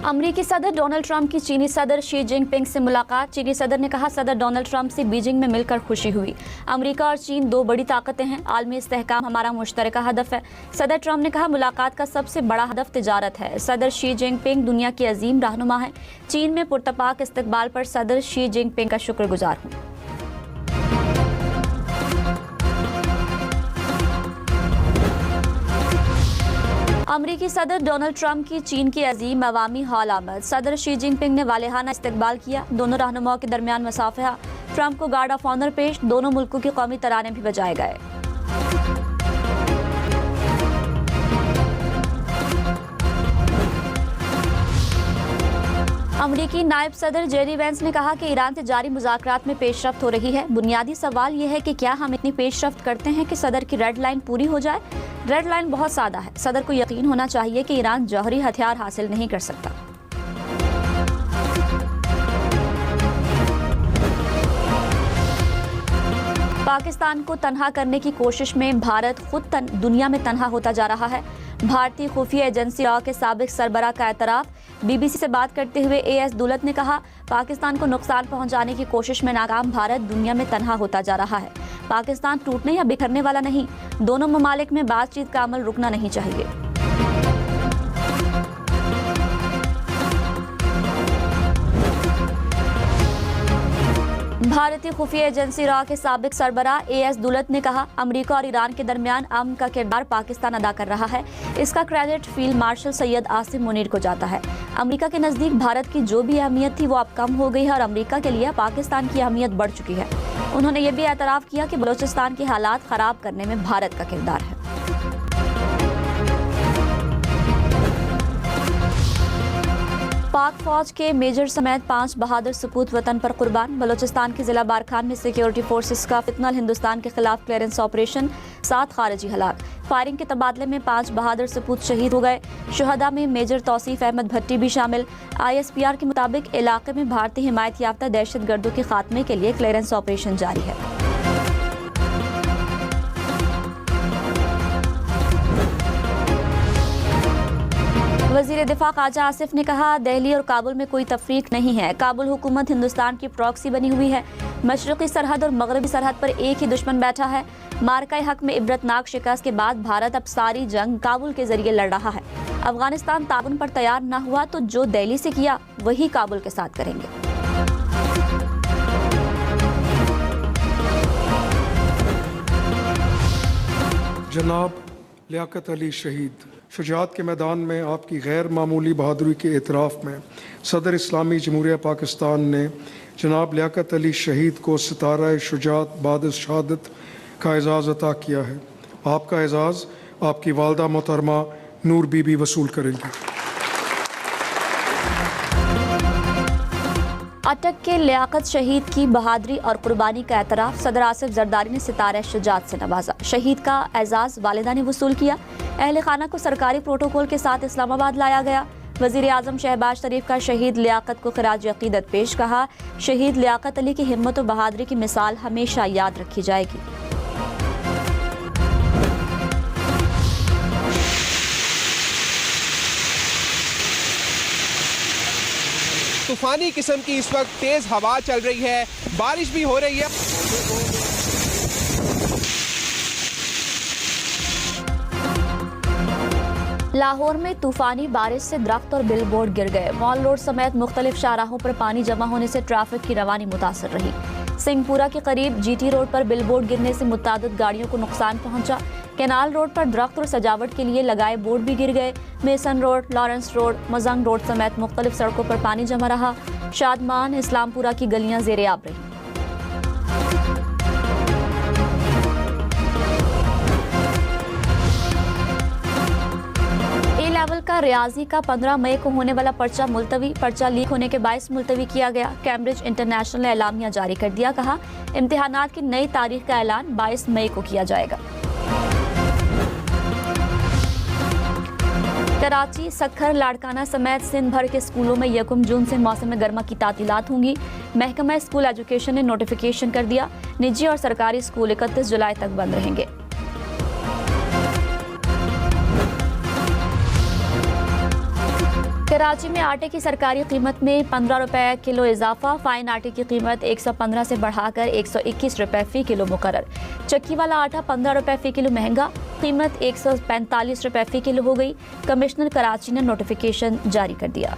अमेरिकी सदर Donald Trump की चीनी सदर शी जिनपिंग से मुलाकात। चीनी सदर ने कहा, सदर डोनाल्ड ट्रंप से बीजिंग में मिलकर खुशी हुई। अमेरिका और चीन दो बड़ी ताकतें हैं, आलमी इस्तेहकाम हमारा मुश्तरका हदफ है। सदर ट्रंप ने कहा, मुलाकात का सबसे बड़ा हदफ तिजारत है। सदर शी जिनपिंग दुनिया के अजीम रहनुमा हैं। चीन में पुरतपाक इस्तकबाल पर सदर शी जिनपिंग का शुक्रगुजार हूँ। अमरीकी सदर डोनाल्ड ट्रंप की चीन की अजीम अवामी हॉल आमद। सदर शी जिनपिंग ने वालेहाना इस्तकबाल किया। दोनों रहनुमाओं के दरमियान मसाफहा। ट्रंप को गार्ड ऑफ ऑनर पेश। दोनों मुल्कों के कौमी तराने भी बजाए गए। अमरीकी नायब सदर जेडी वेंस ने कहा कि ईरान से जारी मुज़ाकरात में पेशरफ्त हो रही है। बुनियादी सवाल यह है कि क्या हम इतनी पेशरफ्त करते हैं कि सदर की रेड लाइन पूरी हो जाए। रेड लाइन बहुत सादा है। सदर को यकीन होना चाहिए कि ईरान जौहरी हथियार हासिल नहीं कर सकता। पाकिस्तान को तनहा करने की कोशिश में भारत खुद दुनिया में तनहा होता जा रहा है। भारतीय खुफिया एजेंसी रॉ के साबिक सरबराह का एतराफ। बीबीसी से बात करते हुए एएस दुलत ने कहा, पाकिस्तान को नुकसान पहुंचाने की कोशिश में नाकाम भारत दुनिया में तनहा होता जा रहा है। पाकिस्तान टूटने या बिखरने वाला नहीं। दोनों ममालिक में बातचीत का अमल रुकना नहीं चाहिए। भारतीय खुफिया एजेंसी रॉ के साबिक सरबराह एएस दुलत ने कहा, अमेरिका और ईरान के दरमियान अमन का किरदार पाकिस्तान अदा कर रहा है। इसका credit field marshal Syed Asim Munir को जाता है। अमेरिका के नज़दीक भारत की जो भी अहमियत थी वो अब कम हो गई है और अमेरिका के लिए पाकिस्तान की अहमियत बढ़ चुकी है। उन्होंने ये भी एतराफ़ किया कि बलूचिस्तान के हालात ख़राब करने में भारत का किरदार है। पाक फौज के मेजर समेत 5 बहादुर सपूत वतन पर कुर्बान। बलूचिस्तान के जिला बारखान में सिक्योरिटी फोर्सेस का फितनल हिंदुस्तान के खिलाफ क्लियरेंस ऑपरेशन, 7 खारिजी हलाक। फायरिंग के तबादले में 5 बहादुर सपूत शहीद हो गए। शुहदा में मेजर तौसीफ अहमद भट्टी भी शामिल। ISPR के मुताबिक इलाके में भारतीय हिमायत याफ्ता दहशतगर्दों के खात्मे के लिए क्लियरेंस ऑपरेशन जारी है। वज़ीर दिफा ख्वाजा आसिफ ने कहा, दिल्ली और काबुल में कोई तफरीक नहीं है। काबुल हुकूमत हिंदुस्तान की प्रॉक्सी बनी हुई है। मशरक़ी सरहद और मगरबी सरहद पर एक ही दुश्मन बैठा है। मार्का हक में इबरतनाक शिकस्त के बाद भारत अब सारी जंग काबुल के जरिए लड़ रहा है। अफगानिस्तान ताउन पर तैयार न हुआ तो जो दिल्ली से किया वही काबुल के साथ करेंगे। जनाब लियाकत अली शहीद, शुजात के मैदान में आपकी गैर मामूली बहादुरी के एतराफ़ में सदर इस्लामी जमहूरिया पाकिस्तान ने जनाब लियाकत अली शहीद को सितारा शुजात बाद शहादत का एजाज़ अता किया है। आपका एजाज़ आपकी वालदा मोहतरमा नूर बीबी वसूल करेंगी। अटक के लियाकत शहीद की बहादुरी और कुर्बानी का एतराफ़ सदर आसिफ जरदारी ने सितारा शुजात से नवाजा। शहीद का एजाज़ वालिदा ने वसूल किया। अहले खाना को सरकारी प्रोटोकॉल के साथ इस्लामाबाद लाया गया। वज़ीर आज़म शहबाज शरीफ का शहीद लियाकत को खिराज अक़ीदत पेश। कहा, शहीद लियाकत अली की हिम्मत और बहादुरी की मिसाल हमेशा याद रखी जाएगी। तूफानी किस्म की इस वक्त तेज हवा चल रही है, बारिश भी हो रही है। लाहौर में तूफानी बारिश से दरख्त और बिलबोर्ड गिर गए। मॉल रोड समेत मुख्तलिफ शाहराहों पर पानी जमा होने से ट्रैफिक की रवानी मुतासर रही। सिंहपुरा के करीब GT रोड पर बिलबोर्ड गिरने से मुतादिद गाड़ियों को नुकसान पहुंचा। कैनाल रोड पर दरख्त और सजावट के लिए लगाए बोर्ड भी गिर गए। Mason road, Lawrence road, Mazang road समेत मुख्तलिफ सड़कों पर पानी जमा रहा। शादमान, इस्लामपुरा की गलियां ज़ेरे-आब रही। लेवल का रियाजी का 15 मई को होने वाला पर्चा मुलतवी। पर्चा लीक होने के बायस मुलतवी किया गया। कैम्ब्रिज इंटरनेशनल ने एलामिया जारी कर दिया। कहा, इम्तिहानात की नई तारीख का ऐलान 22 मई को किया जाएगा। कराची, सक्खर, लाड़काना समेत सिंध भर के स्कूलों में 1 जून से मौसम गर्मा की तातीलात होंगी। महकमा स्कूल एजुकेशन ने नोटिफिकेशन कर दिया। निजी और सरकारी स्कूल 31 जुलाई तक बंद रहेंगे। कराची में आटे की सरकारी कीमत में 15 रुपए किलो इजाफा। फाइन आटे की कीमत 115 से बढ़ाकर 121 रुपए फी किलो मुकर्रर। चक्की वाला आटा 15 रुपए फी किलो महंगा, कीमत 145 रुपए फी किलो हो गई। कमिश्नर कराची ने नोटिफिकेशन जारी कर दिया।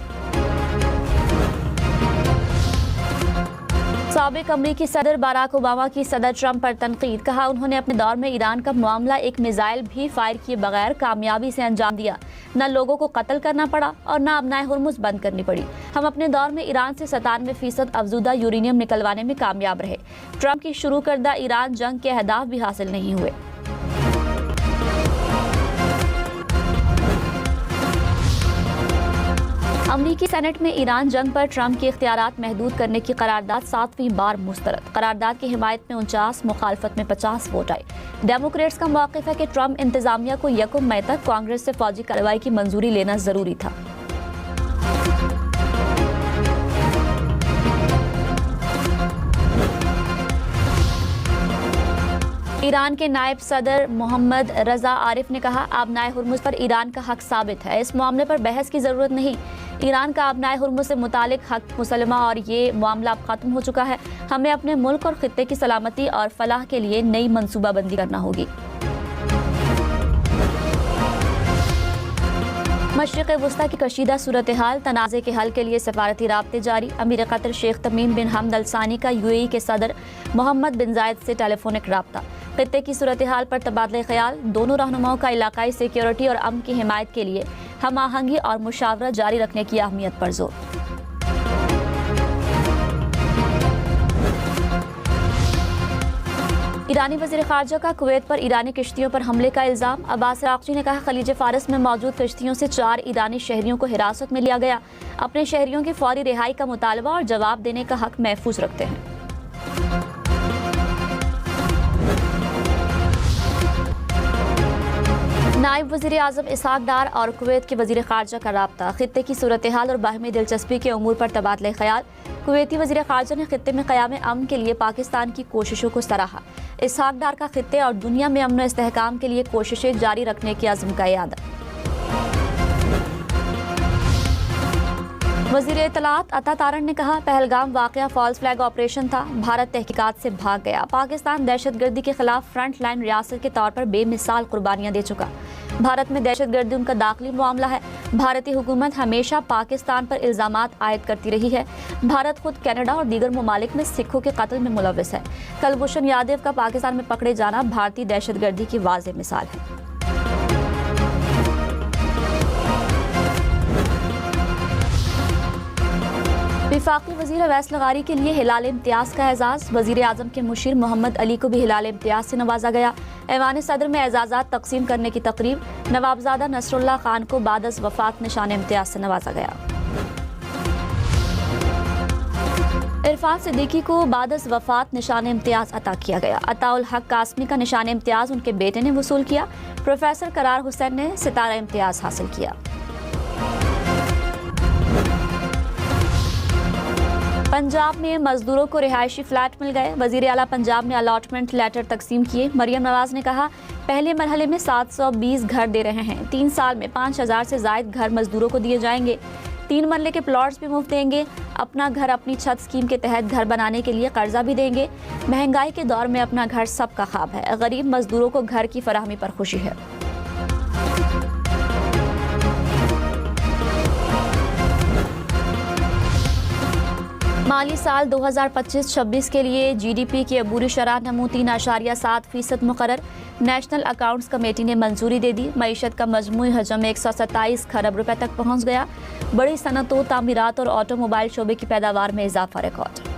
साबिक अमरीकी सदर बराक ओबामा की सदर ट्रंप पर तनकीद। कहा उन्होंने अपने दौर में ईरान का मामला एक मिसाइल भी फायर किए बगैर कामयाबी से अंजाम दिया। न लोगों को कत्ल करना पड़ा और न अपनाए हुर्मुज बंद करनी पड़ी। हम अपने दौर में ईरान से 97% अफजुदा यूरेनियम निकलवाने में कामयाब रहे। ट्रंप की शुरू करदा ईरान जंग के अहदाफ भी हासिल नहीं हुए। अमरीकी सेनेट में ईरान जंग पर ट्रंप के इख्तियारात महदूद करने की करारदाद 7वीं बार मुस्तरद। करारदाद की हिमायत में 49, मुखालफत में 50 वोट आए। डेमोक्रेट्स का मौक़िफ़ है कि ट्रंप इंतजामिया को 1 मई तक कांग्रेस से फौजी कार्रवाई की मंजूरी लेना जरूरी था। ईरान के नायब सदर मोहम्मद रजा आरिफ ने कहा, आबनाए हुर्मुज पर ईरान का हक साबित है। इस मामले पर बहस की जरूरत नहीं। ईरान का आबनाए हुर्मुज से मुतालिक हक मुसलमा और ये मामला अब खत्म हो चुका है। हमें अपने मुल्क और खित्ते की सलामती और फलाह के लिए नई मनसूबाबंदी करना होगी। मशरिक़ वुस्ता की कशीदा सूरत हाल, तनाज़े के हल के लिए सफारती राब्ते जारी। अमीर कतर शेख तमीम बिन हमद अल सानी का UAE के सदर मोहम्मद बिन जायद से टेलीफोनिक राब्ता। खित्ते की सूरत हाल पर तबादले ख्याल। दोनों रहनुमाओं का इलाकाई सिक्योरिटी और अमन की हिमायत के लिए हम आहंगी और मुशावरा जारी रखने की अहमियत पर जोर। ईरानी वज़ीर ख़ारजा का कुवैत पर ईरानी किश्तियों पर हमले का इल्ज़ाम। अब्बास अराग़ची ने कहा, खलीज फ़ारस में मौजूद किश्तियों से 4 ईरानी शहरियों को हिरासत में लिया गया। अपने शहरियों की फौरी रिहाई का मुतालबा और जवाब देने का हक महफूज रखते हैं। नायब वज़ीर आज़म इसहाक डार और कुवैत के वज़ीर ख़ारजा का राब्ता। खित्ते की सूरत हाल और बाहमी दिलचस्पी के उमूर पर तबादले ख्याल। कुवैती वज़ीर ख़ारजा ने खित्ते में क़याम अमन के लिए पाकिस्तान की कोशिशों को सराहा। इसहाक डार का खित्ते और दुनिया में अमन व इस्तेहकाम के लिए कोशिशें जारी रखने के अज़्म का याद। वज़ीर इत्तलात अता तारण ने कहा, पहलगाम वाक़या फॉल्स फ्लैग ऑपरेशन था। भारत तहकीकात से भाग गया। पाकिस्तान दहशतगर्दी के खिलाफ फ्रंट लाइन रियासत के तौर पर बेमिसाल कुर्बानियां दे चुका। भारत में दहशतगर्दी उनका दाखिली मामला है। भारतीय हुकूमत हमेशा पाकिस्तान पर इल्ज़ामात आयद करती रही है। भारत खुद कनाडा और दीगर ममालिक में सिखों के कत्ल में मुलव्विस है। कुलभूषण यादव का पाकिस्तान में पकड़े जाना भारतीय दहशतगर्दी की वाज़ेह मिसाल है। वफाकी वज़ीर अवैस लगारी के लिए हिलाल इम्तियाज़ का एजाज़। वज़ीर आज़म के मुशीर मोहम्मद अली को भी हिलाल इम्तियाज़ से नवाजा गया। ऐवान सदर में एजाज़ात तकसीम करने की तकरीब। नवाबजादा नसरुल्लाह खान को बादस वफ़ात निशान इम्तियाज़ से नवाजा गया। इरफान सिद्दीकी को बादस वफ़ात निशान इम्तियाज़ अता किया गया। अताउल हक कासमी का निशान इम्तियाज़ उनके बेटे ने वसूल किया। प्रोफेसर करार हुसैन ने सितारा इम्तियाज़ हासिल किया। पंजाब में मजदूरों को रिहायशी फ्लैट मिल गए। वज़ीर आला पंजाब ने अलॉटमेंट लेटर तकसीम किए। मरियम नवाज ने कहा, पहले मरहले में 720 घर दे रहे हैं। 3 साल में 5000 से ज़ायद घर मजदूरों को दिए जाएंगे। 3 मरले के प्लॉट्स भी मुफ्त देंगे। अपना घर अपनी छत स्कीम के तहत घर बनाने के लिए कर्जा भी देंगे। महंगाई के दौर में अपना घर सबका ख्वाब है। गरीब मजदूरों को घर की फराहमी पर खुशी है। माली साल 2025-26 के लिए GDP की अबूरी शरह नमू 3.7% मुकर्रर। नेशनल अकाउंट्स कमेटी ने मंजूरी दे दी। मईशत का मजमूई हजम 127 खरब रुपए तक पहुंच गया। बड़ी सनतों, तामीरात और ऑटोमोबाइल शोबे की पैदावार में इजाफा रिकॉर्ड।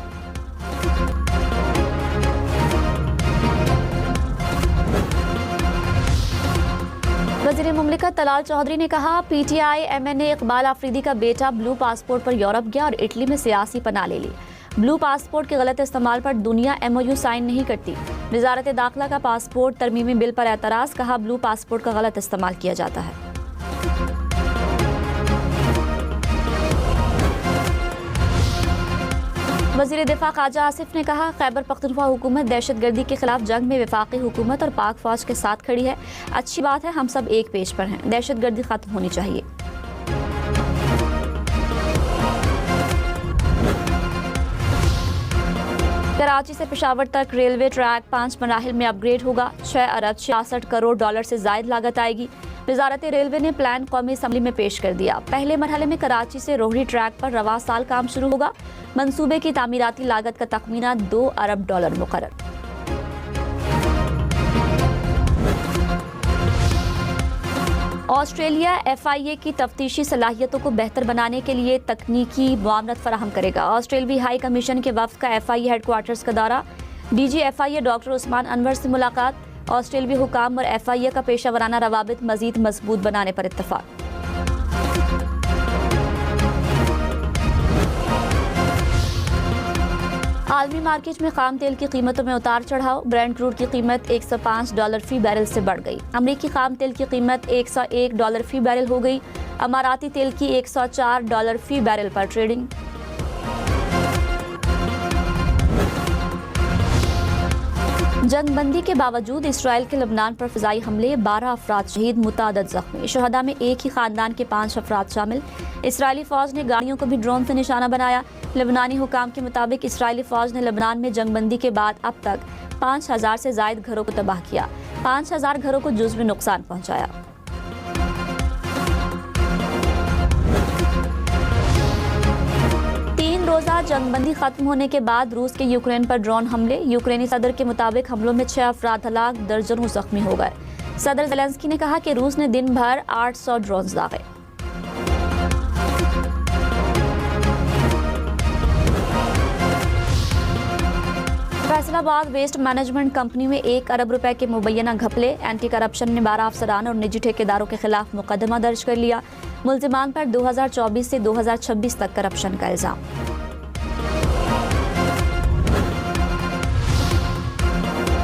वज़ीर मुमलिकत तलाल चौधरी ने कहा, PTI MNA इकबाल आफरीदी का बेटा ब्लू पासपोर्ट पर यूरोप गया और इटली में सियासी पनाह ले ली। ब्लू पासपोर्ट के गलत इस्तेमाल पर दुनिया MOU साइन नहीं करती। वजारत दाखिला का पासपोर्ट तरमीमी बिल पर एतराज़। कहा, ब्लू पासपोर्ट का गलत इस्तेमाल किया जाता है। वज़ीर दिफा ख्वाजा आसिफ ने कहा, खैबर पख्तूनख्वा हुकूमत दहशतगर्दी के खिलाफ जंग में वफाकी हुकूमत और पाक फौज के साथ खड़ी है। अच्छी बात है, हम सब एक पेज पर हैं। दहशतगर्दी खत्म होनी चाहिए। कराची से पेशावर तक रेलवे ट्रैक 5 मराहिल में अपग्रेड होगा। 6 अरब 66 करोड़ डॉलर से जायद लागत आएगी। वजारत रेलवे ने प्लान कौमी असम्बली में पेश कर दिया। पहले मरहले में कराची से रोहड़ी ट्रैक पर रवा साल काम शुरू होगा। मंसूबे की तामीराती लागत का तखमीना 2 अरब डॉलर मुकर्रर। ऑस्ट्रेलिया FIA की तफ्तीशी सलाहियतों को बेहतर बनाने के लिए तकनीकी मुआवनत फराहम करेगा। ऑस्ट्रेलवी हाई कमीशन के वफ्द का FIA हेडक्वार्टर्स का दौरा। DG FIA doctor Usman Anwar से मुलाकात। ऑस्ट्रेलवी हुकाम और FIA का पेशा वराना रवाबित मजीद मजबूत बनाने पर इत्तफाक। आलमी मार्केट में खाम तेल की कीमतों में उतार चढ़ाव। ब्रेंट क्रूड की कीमत $105 फी बैरल से बढ़ गई। अमरीकी खाम तेल की कीमत $101 फी बैरल हो गई। अमाराती तेल की $104 फी बैरल पर ट्रेडिंग। जंगबंदी के बावजूद इसराइल के लबनान पर फ़िज़ाई हमले, 12 अफराद शहीद, मुतादद ज़ख्मी। शहदा में एक ही खानदान के 5 अफराद शामिल। इसराइली फ़ौज ने गाड़ियों को भी ड्रोन से निशाना बनाया। लबनानी हुकाम के मुताबिक इसराइली फ़ौज ने लबनान में जंगबंदी के बाद अब तक 5000 से ज़ायद घरों को तबाह किया। 5000 घरों को जुज़वी नुकसान पहुँचाया। रोज़ा जंगबंदी खत्म होने के बाद रूस के यूक्रेन पर ड्रोन हमले। यूक्रेनी सदर के मुताबिक हमलों में 6 अफराद हलाक, दर्जनों जख्मी हो गए। सदर ज़ेलेंस्की ने कहा कि रूस ने दिन भर 800 ड्रोन दागे। फैसलाबाद वेस्ट मैनेजमेंट कंपनी में 1 अरब रुपए के मुबैना घपले। एंटी करप्शन ने 12 अफसरान और निजी ठेकेदारों के खिलाफ मुकदमा दर्ज कर लिया। मुल्जिमान पर 2024 से 2026 तक करप्शन का इल्जाम।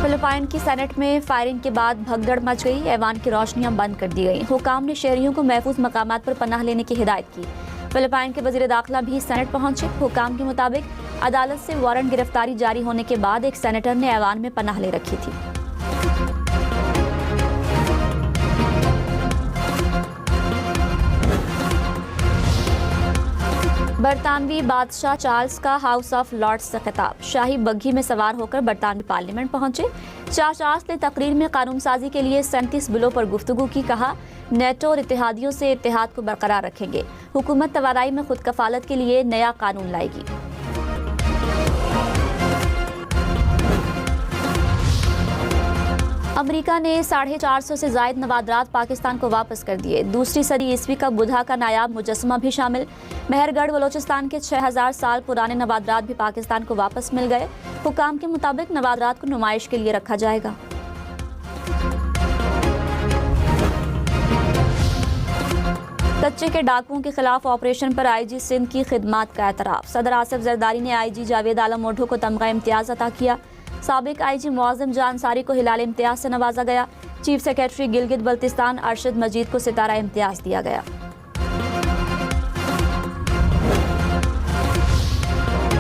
फिलिपाइन की सेनेट में फायरिंग के बाद भगदड़ मच गई। ऐवान की रोशनियां बंद कर दी गई। हुकाम ने शहरियों को महफूज मकामात पर पनाह लेने की हिदायत की। फिलिपाइन के वजीर दाखिला भी सेनेट पहुंचे। हुकाम के मुताबिक अदालत से वारंट गिरफ्तारी जारी होने के बाद एक सेनेटर ने ऐवान में पनाह ले रखी थी। बरतानवी बादशाह चार्ल्स का हाउस ऑफ लॉर्ड्स से खिताब। शाही बग्घी में सवार होकर बरतानवी पार्लियामेंट पहुंचे। शाह चार्ल्स ने तकरीर में कानून साजी के लिए 37 बिलों पर गुफ्तगू की। कहा, नेटो और इत्तेहादियों से इत्तेहाद को बरकरार रखेंगे। हुकूमत तवानाई में खुद कफालत के लिए नया कानून लाएगी। अमेरिका ने 450 से जायद नवादरात पाकिस्तान को वापस कर दिए। दूसरी सदी ईस्वी का बुधा का नायाब मुजस्समा भी शामिल। मेहरगढ़ बलोचिस्तान के 6000 साल पुराने नवादरात भी पाकिस्तान को वापस मिल गए। हुकाम के मुताबिक नवादरात को नुमाइश के लिए रखा जाएगा। कच्चे के डाकुओं के खिलाफ ऑपरेशन पर IG सिंध की खिदमात का एतराफ़। सदर आसिफ जरदारी ने IG जावेद आलम ओढो को तमगा इम्तियाज़ अता किया। साबिक IG मुआज़िम जान अंसारी को हिलाल इम्तियाज़ से नवाजा गया। चीफ सेक्रेटरी गिलगित बल्तिस्तान अरशद मजीद को सितारा इम्तियाज़ दिया गया।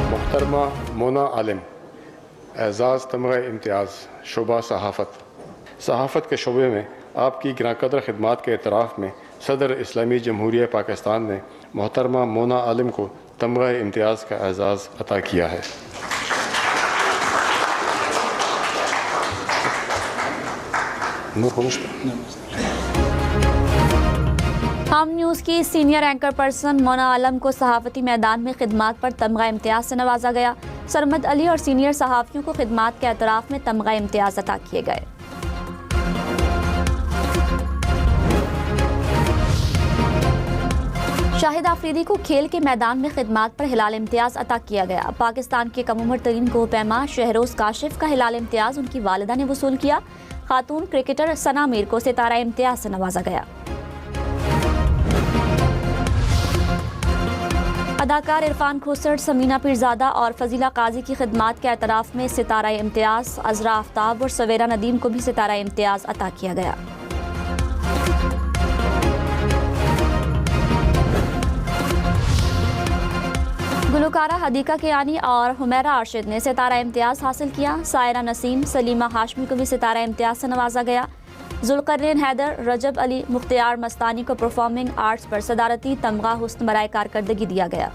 मोहतरमा मोना आलिम एजाज़ तमगा इम्तियाज़ शोबा सहाफ़त के शोबे में आपकी गिराकदर खिदमात के एतराफ़ में सदर इस्लामी जमहूरिया पाकिस्तान ने मोहतरमा मोना आलिम को तमगा इम्तियाज़ का एजाज़ अता किया है। हम न्यूज़ की सीनियर एंकर पर्सन मोना आलम को सहाफ़ती मैदान में खिदमात पर तमगा इम्तियाज़ से नवाजा गया। सरमद अली और सीनियर सहाफ़ियों को खिदमात के एतराफ़ में तमगा इम्तियाज़ अता किए गए। शाहिद आफरीदी को खेल के मैदान में खिदमात पर हिलाल इम्तियाज़ अता किया गया। पाकिस्तान के कम उम्र तरीन गोहपैमा शहरोज़ काशिफ का हिलाल इम्तियाज़ उनकी वालिदा ने वसूल किया। खातून क्रिकेटर सना मीर को सितारा इम्तियाज़ से नवाजा गया। अदाकार इरफान खुसर, समीना पीरजादा और फजीला काजी की खिदमात के एतराफ़ में सितारा इम्तियाज़ अज़रा आफ्ताब और सवेरा नदीम को भी सितारा इम्तियाज़ अता किया गया। गुलकारा हदीका कियानी और हुमैरा आशिद ने सितारा इम्तियाज़ हासिल किया। सायरा नसीम, सलीमा हाशमी को भी सितारा इम्तियाज़ से नवाजा गया। जुल्करनैन हैदर, रजब अली, मुख्तियार मस्तानी को परफॉर्मिंग आर्ट्स पर सदारती तमगा हुस्न बराए कारकर्दगी दिया गया।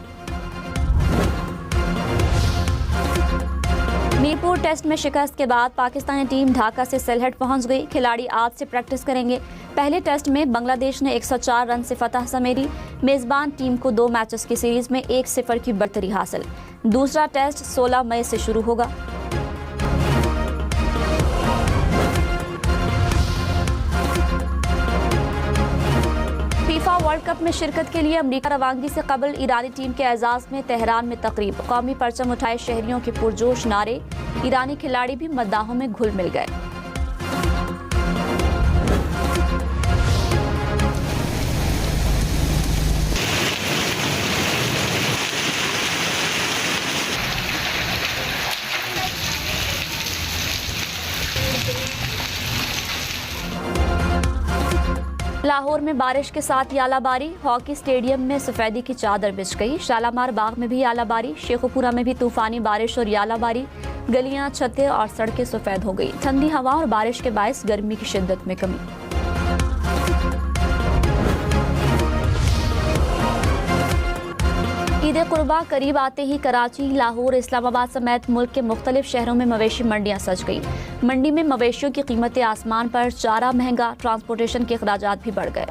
मीरपुर टेस्ट में शिकस्त के बाद पाकिस्तानी टीम ढाका से सिलहट पहुंच गई। खिलाड़ी आज से प्रैक्टिस करेंगे। पहले टेस्ट में बांग्लादेश ने 104 रन से फतह समेरी। मेजबान टीम को 2 मैचेस की सीरीज में 1-0 की बढ़तरी हासिल। दूसरा टेस्ट 16 मई से शुरू होगा। फीफा वर्ल्ड कप में शिरकत के लिए अमेरिका रवानगी से कबल ईरानी टीम के एजाज में तेहरान में तकरीब। कौमी परचम उठाए शहरियों के पुरजोश नारे। ईरानी खिलाड़ी भी मद्दाहों में घुल मिल गए। लाहौर में बारिश के साथ यालाबारी। हॉकी स्टेडियम में सफेदी की चादर बिछ गई। शालामार बाग में भी यालाबारी। शेखुपुरा में भी तूफानी बारिश और यालाबारी। गलियां, छतें और सड़कें सफेद हो गई। ठंडी हवा और बारिश के बायस गर्मी की शिद्दत में कमी। ईद कुर्बा करीब आते ही कराची, लाहौर, इस्लामाबाद समेत मुल्क के मुख्तलिफ शहरों में मवेशी मंडियां सज गई। मंडी में मवेशियों की कीमतें आसमान पर। चारा महंगा, ट्रांसपोर्टेशन के अखराजात भी बढ़ गए।